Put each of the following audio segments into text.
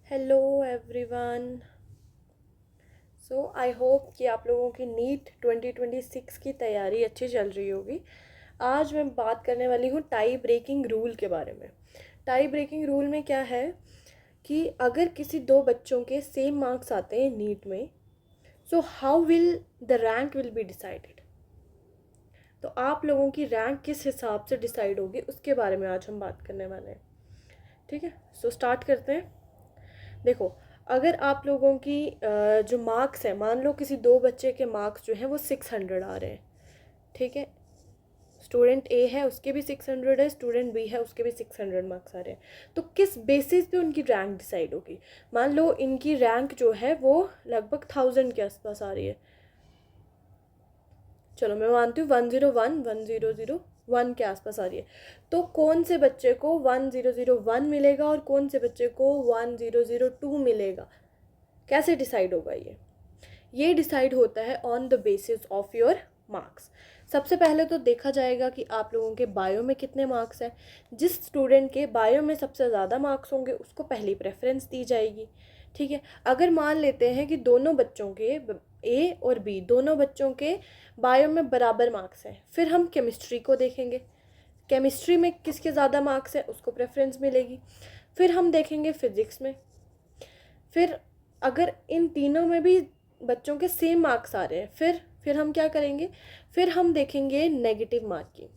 Hello everyone. So I hope कि आप लोगों की नीट 2026 की तैयारी अच्छी चल रही होगी। आज मैं बात करने वाली हूँ टाई ब्रेकिंग रूल के बारे में। टाई ब्रेकिंग रूल में क्या है कि अगर किसी दो बच्चों के सेम मार्क्स आते हैं नीट में, so how will the rank will be decided. तो आप लोगों की रैंक किस हिसाब से डिसाइड होगी उसके बारे में आज हम बात करने वाले हैं। ठीक है, सो स्टार्ट करते हैं। देखो, अगर आप लोगों की जो मार्क्स है, मान लो किसी दो बच्चे के मार्क्स जो हैं वो 600 आ रहे हैं। ठीक है, स्टूडेंट ए है उसके भी 600 है, स्टूडेंट बी है उसके भी 600 मार्क्स आ रहे हैं। तो किस बेसिस पे उनकी रैंक डिसाइड होगी। मान लो इनकी रैंक जो है वो लगभग 1000 के आसपास आ रही है। चलो मैं मानती हूँ 101 के आसपास आ रही है। तो कौन से बच्चे को 1001 मिलेगा और कौन से बच्चे को 1002 मिलेगा, कैसे डिसाइड होगा ये डिसाइड होता है on the basis of your marks. सबसे पहले तो देखा जाएगा कि आप लोगों के बायो में कितने मार्क्स हैं। जिस स्टूडेंट के बायो में सबसे ज़्यादा मार्क्स होंगे उसको पहली प्रेफरेंस दी जाएगी। ठीक है, अगर मान लेते हैं कि दोनों बच्चों के ए और बी दोनों बच्चों के बायो में बराबर मार्क्स हैं, फिर हम केमिस्ट्री को देखेंगे। केमिस्ट्री में किसके ज़्यादा मार्क्स हैं उसको प्रेफरेंस मिलेगी। फिर हम देखेंगे फिज़िक्स में। फिर अगर इन तीनों में भी बच्चों के सेम मार्क्स आ रहे हैं, फिर हम क्या करेंगे, फिर हम देखेंगे नेगेटिव मार्किंग,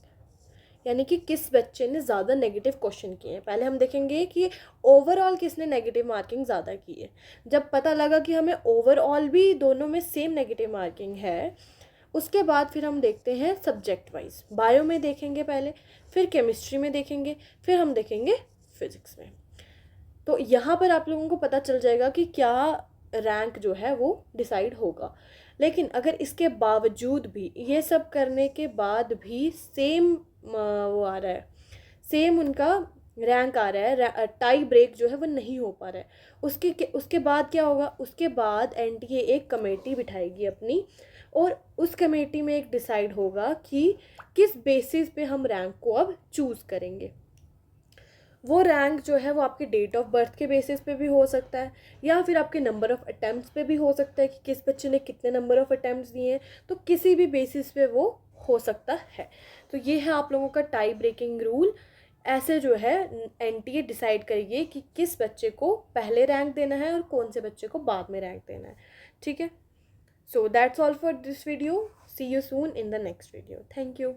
यानी कि किस बच्चे ने ज़्यादा नेगेटिव क्वेश्चन किए हैं। पहले हम देखेंगे कि ओवरऑल किसने नेगेटिव मार्किंग ज़्यादा की है। जब पता लगा कि हमें ओवरऑल भी दोनों में सेम नेगेटिव मार्किंग है, उसके बाद फिर हम देखते हैं सब्जेक्ट वाइज। बायो में देखेंगे पहले, फिर केमिस्ट्री में देखेंगे, फिर हम देखेंगे फिज़िक्स में। तो यहाँ पर आप लोगों को पता चल जाएगा कि क्या रैंक जो है वो डिसाइड होगा। लेकिन अगर इसके बावजूद भी, ये सब करने के बाद भी सेम वो आ रहा है, सेम उनका रैंक आ रहा है, टाई ब्रेक जो है वो नहीं हो पा रहा है, उसके बाद क्या होगा। उसके बाद एनटीए एक कमेटी बिठाएगी अपनी, और उस कमेटी में एक डिसाइड होगा कि किस बेसिस पे हम रैंक को अब चूज़ करेंगे। वो रैंक जो है वो आपके डेट ऑफ बर्थ के बेसिस पे भी हो सकता है, या फिर आपके नंबर ऑफ़ अटैम्प्ट्स पे भी हो सकता है कि किस बच्चे ने कितने नंबर ऑफ़ अटैम्प्ट्स दिए हैं। तो किसी भी बेसिस पे वो हो सकता है। तो ये है आप लोगों का टाई ब्रेकिंग रूल। ऐसे जो है एनटीए डिसाइड करिए कि किस बच्चे को पहले रैंक देना है और कौन से बच्चे को बाद में रैंक देना है। ठीक है, so that's all for this video. See you soon in the next video. Thank you.